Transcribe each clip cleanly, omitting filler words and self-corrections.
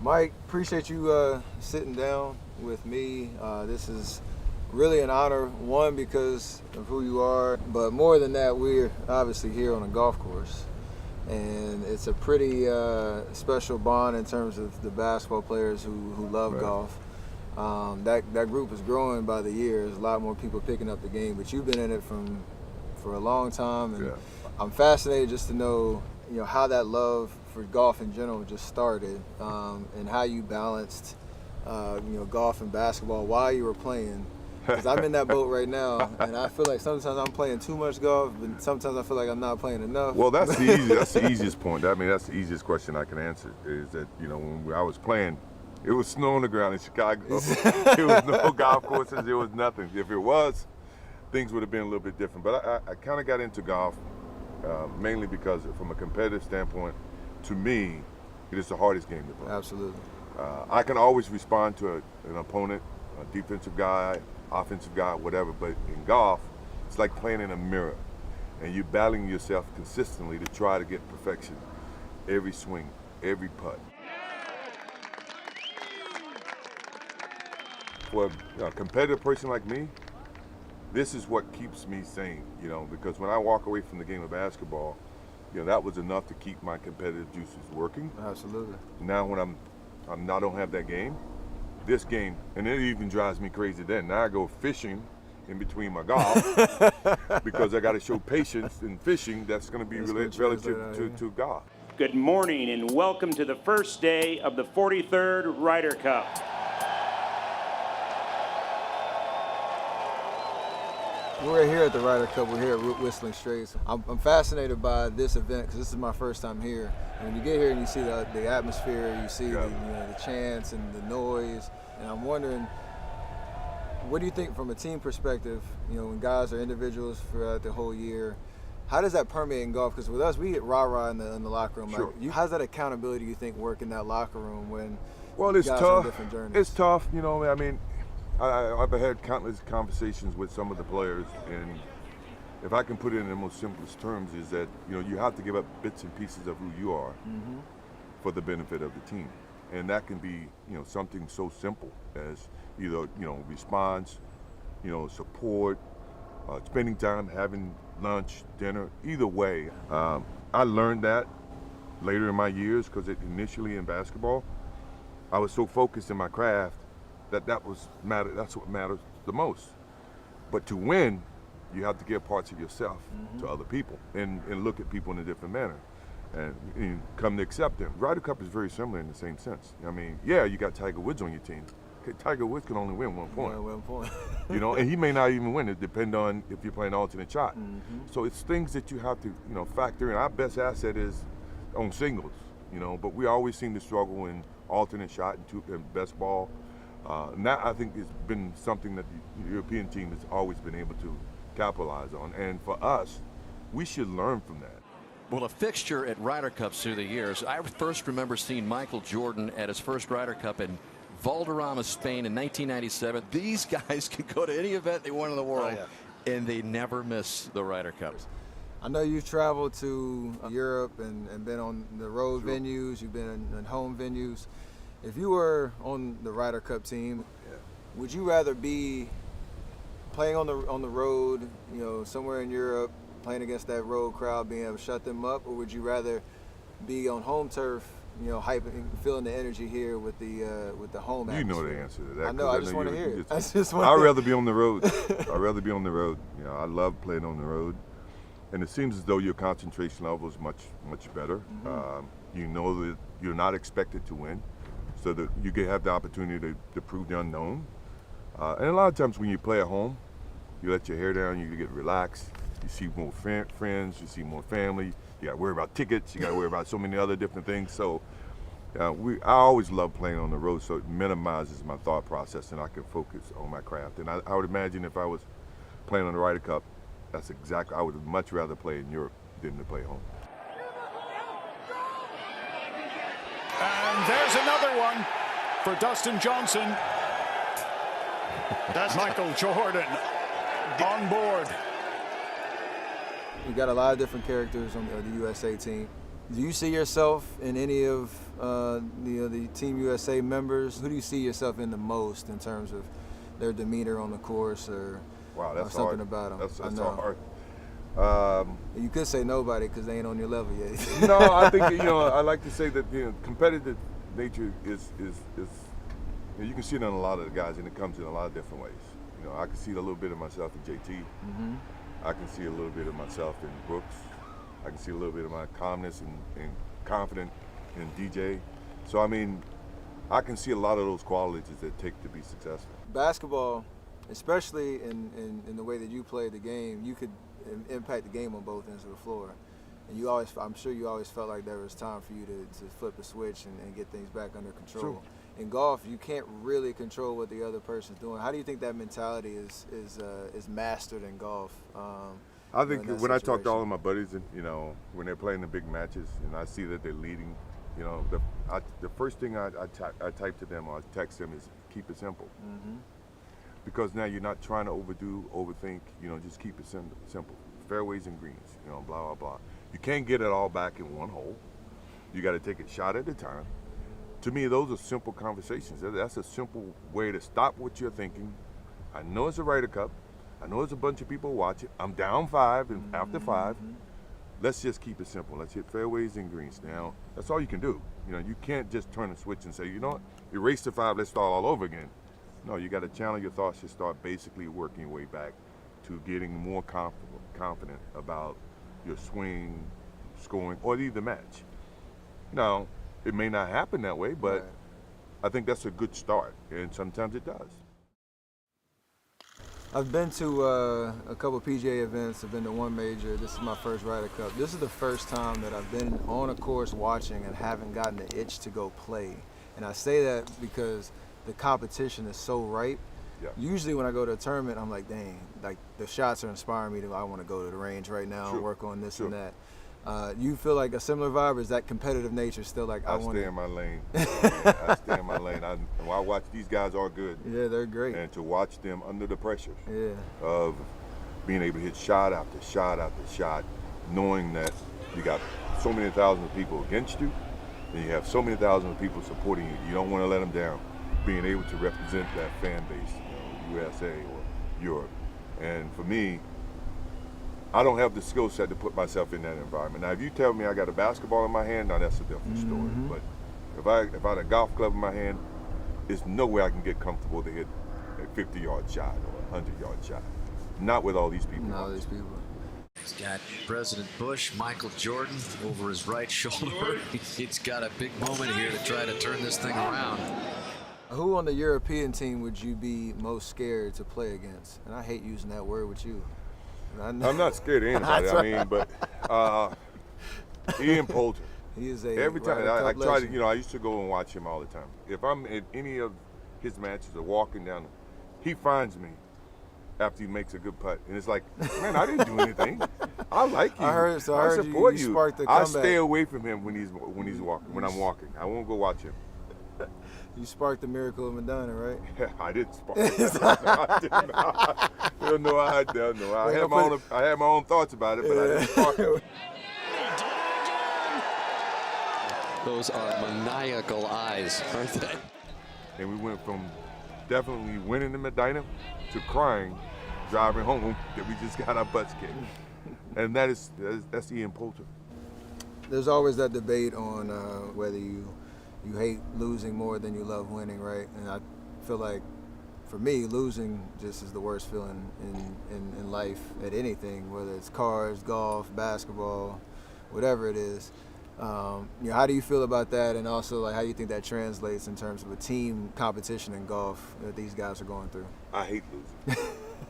Mike, appreciate you sitting down with me. This is really an honor, one, because of who you are, but more than that, we're obviously here on a golf course. And it's a pretty special bond in terms of the basketball players who love golf. That group is growing by the year. There's a lot more people picking up the game, but you've been in it for a long time, and I'm fascinated just to know, how that love for golf in general just started, and how you balanced, golf and basketball while you were playing. Because I'm in that boat right now, and I feel like sometimes I'm playing too much golf, but sometimes I feel like I'm not playing enough. Well, that's the easiest point. I mean, that's the easiest question I can answer. Is that when I was playing, it was snow on the ground in Chicago. There was no golf courses. There was nothing. If it was, things would have been a little bit different. But I kind of got into golf mainly because, from a competitive standpoint, to me, it is the hardest game to play. Absolutely. I can always respond to an opponent, a defensive guy, offensive guy, whatever, but in golf, it's like playing in a mirror, and you're battling yourself consistently to try to get perfection every swing, every putt. For a competitive person like me, this is what keeps me sane, because when I walk away from the game of basketball, that was enough to keep my competitive juices working. Absolutely. Now when I don't have that game, this game, and it even drives me crazy then. Now I go fishing in between my golf because I got to show patience in fishing. That's going to be relative to golf. Good morning and welcome to the first day of the 43rd Ryder Cup. We're here at the Ryder Cup. We're here at Whistling Straits. I'm fascinated by this event because this is my first time here. And when you get here and you see the atmosphere, you see the chants and the noise, and I'm wondering, what do you think from a team perspective? When guys are individuals throughout the whole year, how does that permeate in golf? Because with us, we get rah-rah in the locker room. Sure. Like, how's that accountability, you think, work in that locker room when it's guys tough. are on different journeys? It's tough. I mean, I've had countless conversations with some of the players, and if I can put it in the most simplest terms, is that you have to give up bits and pieces of who you are for the benefit of the team, and that can be something so simple as either response, support, spending time, having lunch, dinner. Either way, I learned that later in my years because initially in basketball, I was so focused in my craft that's what matters the most. But to win, you have to give parts of yourself to other people and look at people in a different manner and come to accept them. Ryder Cup is very similar in the same sense. I mean, you got Tiger Woods on your team. Okay, Tiger Woods can only win 1 point. Yeah, 1 point. And he may not even win. It depends on if you're playing alternate shot. So it's things that you have to factor in. Our best asset is on singles, but we always seem to struggle in alternate shot and best ball. And that, I think, has been something that the European team has always been able to capitalize on. And for us, we should learn from that. Well, a fixture at Ryder Cups through the years. I first remember seeing Michael Jordan at his first Ryder Cup in Valderrama, Spain in 1997. These guys can go to any event they want in the world, and they never miss the Ryder Cups. I know you've traveled to Europe and been on the road venues. You've been in home venues. If you were on the Ryder Cup team, would you rather be playing on the road, somewhere in Europe, playing against that road crowd, being able to shut them up, or would you rather be on home turf, hyping, feeling the energy here with the home atmosphere? You know the answer to that. I know. I just want to hear it. I'd rather be on the road. I'd rather be on the road. I love playing on the road, and it seems as though your concentration level is much better. You know that you're not expected to win, so that you can have the opportunity to prove the unknown. And a lot of times when you play at home, you let your hair down, you get relaxed, you see more friends, you see more family, you got to worry about tickets, you got to worry about so many other different things. So I always love playing on the road, so it minimizes my thought process and I can focus on my craft. And I would imagine if I was playing on the Ryder Cup, I would much rather play in Europe than to play home. And there's another one for Dustin Johnson. That's Michael Jordan on board. You got a lot of different characters on the USA team. Do you see yourself in any of the Team USA members? Who do you see yourself in the most in terms of their demeanor on the course or, wow, that's something hard. about them? That's hard. You could say nobody because they ain't on your level yet. No, I think I like to say that competitive nature is you can see it in a lot of the guys, and it comes in a lot of different ways. I can see a little bit of myself in JT. Mm-hmm. I can see a little bit of myself in Brooks. I can see a little bit of my calmness and confident in DJ. So I mean, I can see a lot of those qualities that take to be successful. Basketball, especially in the way that you play the game, you could impact the game on both ends of the floor. And I'm sure you always felt like there was time for you to flip a switch and get things back under control. Sure. In golf, you can't really control what the other person's doing. How do you think that mentality is mastered in golf? I think when I talk to all of my buddies, and when they're playing the big matches, and I see that they're leading, the first thing I type to them or I text them is keep it simple. Mm-hmm. Because now you're not trying to overthink. Just keep it simple. Fairways and greens. Blah blah blah. You can't get it all back in one hole. You got to take it shot at a time. To me, those are simple conversations. That's a simple way to stop what you're thinking. I know it's a Ryder Cup. I know there's a bunch of people watching. I'm down 5 and after 5. Let's just keep it simple. Let's hit fairways and greens. Now, that's all you can do. You can't just turn a switch and say, erase the 5, let's start all over again. No, you got to channel your thoughts to start basically working your way back to getting more confident about your swing, scoring, or the match. Now, it may not happen that way, but Right. I think that's a good start, and sometimes it does. I've been to a couple PGA events. I've been to one major. This is my first Ryder Cup. This is the first time that I've been on a course watching and haven't gotten the itch to go play. And I say that because the competition is so ripe. Yeah. Usually when I go to a tournament, I'm like, dang, like the shots are inspiring me I want to go to the range right now and work on this and that. You feel like a similar vibe, or is that competitive nature still like I stay in my lane. I stay in my lane. I watch these guys are good. Yeah, they're great. And to watch them under the pressure Yeah. of being able to hit shot after shot after shot, knowing that you got so many thousands of people against you, and you have so many thousands of people supporting you. You don't want to let them down. Being able to represent that fan base, USA or Europe. And for me, I don't have the skill set to put myself in that environment. Now, if you tell me I got a basketball in my hand, now that's a different story. But if I had a golf club in my hand, there's no way I can get comfortable to hit a 50-yard shot or a 100-yard shot. Not with all these people. Not all these people. He's got President Bush, Michael Jordan over his right shoulder. He's got a big moment here to try to turn this thing around. Who on the European team would you be most scared to play against? And I hate using that word with you. I'm not scared of anybody. I mean, but Ian Poulter. He is a every time Ryder I Cup try legend. to, I used to go and watch him all the time. If I'm at any of his matches or walking down, he finds me after he makes a good putt, and it's like, man, I didn't do anything. I like you. I heard support you sparked the I comeback. stay away from him when he's walking. When I'm walking, I won't go watch him. You sparked the miracle of Madonna, right? I didn't spark it. I did not. No, I don't know. I had my own thoughts about it, but I didn't spark it. Those are maniacal eyes, aren't they? And we went from definitely winning the Medina to crying, driving home that we just got our butts kicked. And that's Ian Poulter. There's always that debate on whether you hate losing more than you love winning, right? And I feel like, for me, losing just is the worst feeling in life at anything, whether it's cars, golf, basketball, whatever it is. How do you feel about that, and also like how do you think that translates in terms of a team competition in golf that these guys are going through? I hate losing.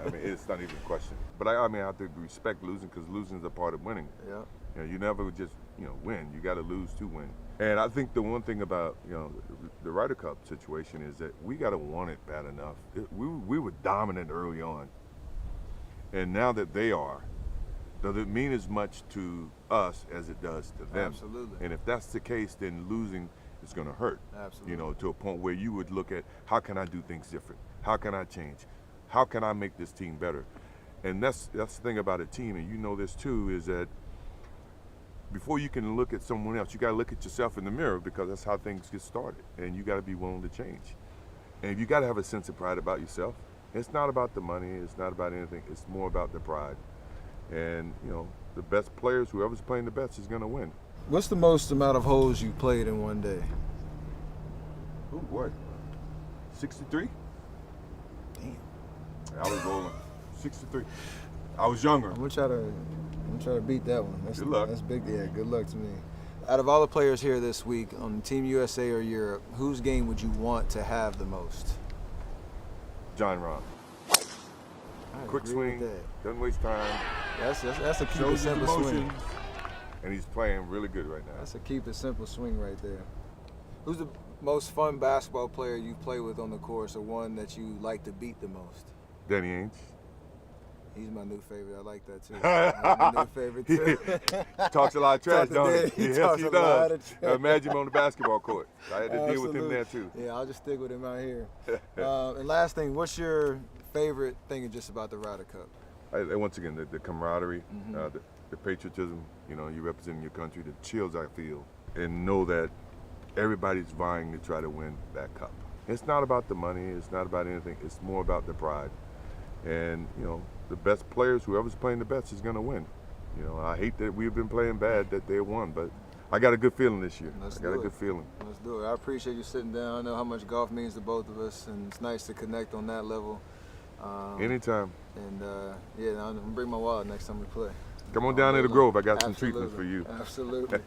I mean, it's not even a question. But I have to respect losing, because losing is a part of winning. Yeah. You never just win. You got to lose to win. And I think the one thing about the Ryder Cup situation is that we got to want it bad enough. We were dominant early on, and now that they are, does it mean as much to us as it does to them? Absolutely. And if that's the case, then losing is going to hurt. Absolutely. To a point where you would look at, how can I do things different? How can I change? How can I make this team better? And that's the thing about a team, and you know this too, is that before you can look at someone else, you got to look at yourself in the mirror, because that's how things get started, and you got to be willing to change. And you got to have a sense of pride about yourself. It's not about the money, it's not about anything, it's more about the pride. And you know, the best players, whoever's playing the best, is going to win. What's the most amount of holes you played in one day? Ooh, what? 63? Damn. I was rolling. 63. I was younger. I'm gonna try to beat that one. That's, Good luck. That's big. Yeah, good luck to me. Out of all the players here this week on Team USA or Europe, whose game would you want to have the most? John Rahm. I Quick agree swing, with that. doesn't waste time, That's a keep it shows his simple swing. emotions, and he's playing really good right now. That's a keep it simple swing right there. Who's the most fun basketball player you play with on the course, or one that you like to beat the most? Danny Ainge. He's my new favorite. I like that too. That's my new favorite too. Talks a lot of trash, Talk to don't Danny. he? He Yes, talks he a lot does. of trash. Imagine him on the basketball court. I had to deal with him Absolutely. there too. Yeah, I'll just stick with him out here. And last thing, what's your favorite thing just about the Ryder Cup? Once again, the camaraderie, the patriotism. You know, you representing your country, the chills I feel, and know that everybody's vying to try to win that cup. It's not about the money. It's not about anything. It's more about the pride. And you know, the best players, whoever's playing the best, is going to win. You know, I hate that we've been playing bad, that they won, but I got a good feeling this year. Let's I got do a it. good feeling. Let's do it. I appreciate you sitting down. I know how much golf means to both of us, and it's nice to connect on that level. Anytime. And yeah, I'm gonna bring my wallet next time we play. Come on down to the Grove. I got some Absolutely. treatments for you. Absolutely.